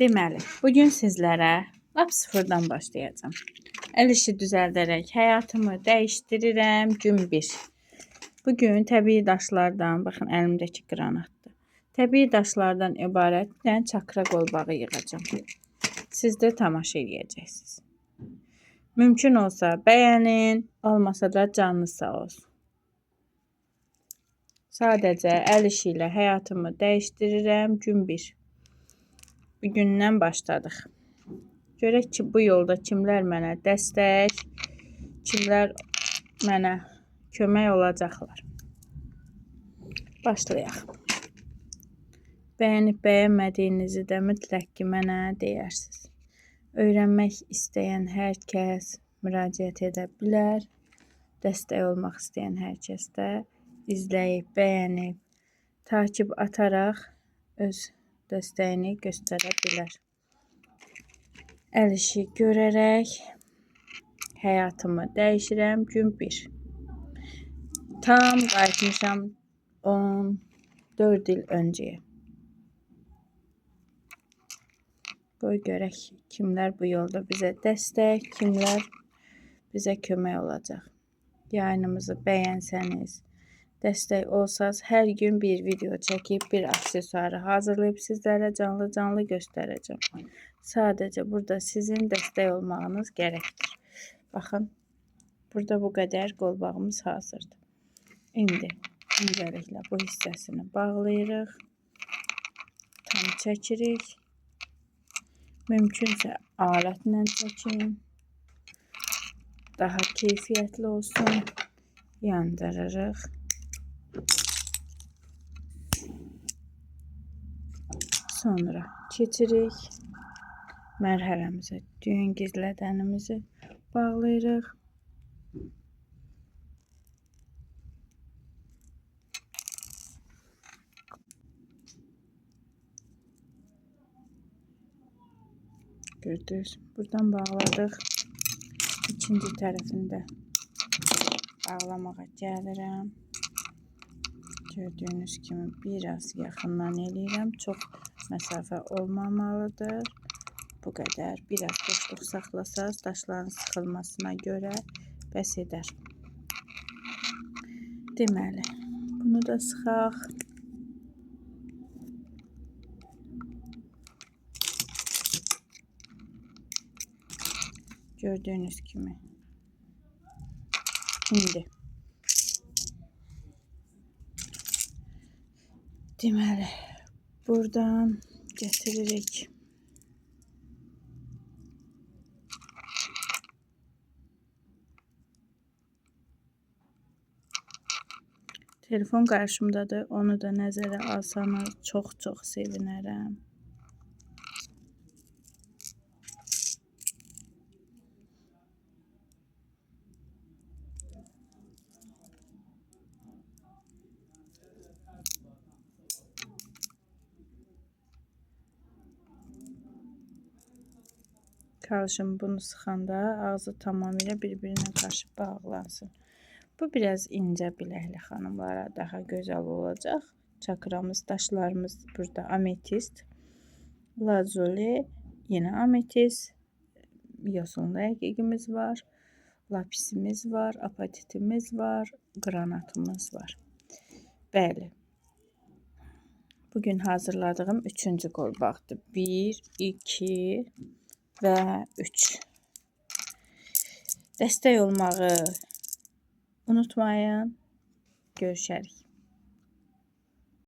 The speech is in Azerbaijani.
Deməli, bugün sizlərə lap sıfırdan başlayacağım. Əl işi düzəldərək həyatımı dəyişdirirəm gün 1. Bugün təbii daşlardan, baxın əlimdəki qranatdır. Təbii daşlardan ibarət bir dənə çakra qolbağı yığacağım. Siz də tamaşa edəcəksiniz. Mümkün olsa bəyənin, olmasa da canınız sağ olsun. Sadəcə əl işi ilə həyatımı dəyişdirirəm gün 1. Bugündən başladıq. Görək ki, bu yolda kimlər mənə dəstək, kimlər mənə kömək olacaqlar. Başlayaq. Bəyənib bəyənmədiyinizi də mütləq ki, mənə deyərsiniz. Öyrənmək istəyən hər kəs müraciət edə bilər. Dəstək olmaq istəyən hər kəs də izləyib, bəyənib, takib ataraq öz dəstəyini göstərə bilər. Əl işi görərək həyatımı dəyişirəm gün 1. Tam qayıtmışam 14 il öncəyə. Qoy görək kimlər bu yolda bizə dəstək, kimlər bizə kömək olacaq. Yayınımızı bəyənsəniz, dəstək olsanız hər gün bir video çəkib bir aksesuarı hazırlayıb sizlərə canlı göstərəcəm. Sadəcə burada sizin dəstək olmağınız gərəkdir. Baxın, burada bu qədər qolbağımız hazırdır. İndi incəliklə bu hissəsini bağlayırıq. Tam çəkirik. Mümkünsə alətlə çəkin. Daha keyfiyyətli olsun. Yandırırıq. Sonra keçirik. Mərhələmizə düyün gizlədənimizi bağlayırıq. Gördünüz, buradan bağladıq. İkinci tərəfində bağlamağa gəlirəm. Gördüyünüz kimi biraz yaxından eləyirəm. Çox məsafə olmamalıdır. Bu qədər. Biraz boşluq saxlasaz daşların sıxılmasına görə bəs edər. Deməli, bunu da sıxaq. Gördüyünüz kimi. İndi. Deməli, buradan getiririk. Telefon qarşımdadır. Onu da nəzərə alsanız çox sevinərəm. Çalışın bunu sıxanda ağzı tamamilə bir-birinə qarşı bağlansın. Bu biraz incə biləkli xanımlara daha gözəl olacaq. Çakramız, daşlarımız burada ametist, lazuli, yine ametist, yosunlu əqiqimiz var, lapisimiz var, apatitimiz var, qranatımız var. Bəli. Bugün hazırladığım 3-cü qolbaqdır. 1, 2 və 3. Dəstək olmağı unutmayın. Görüşərik.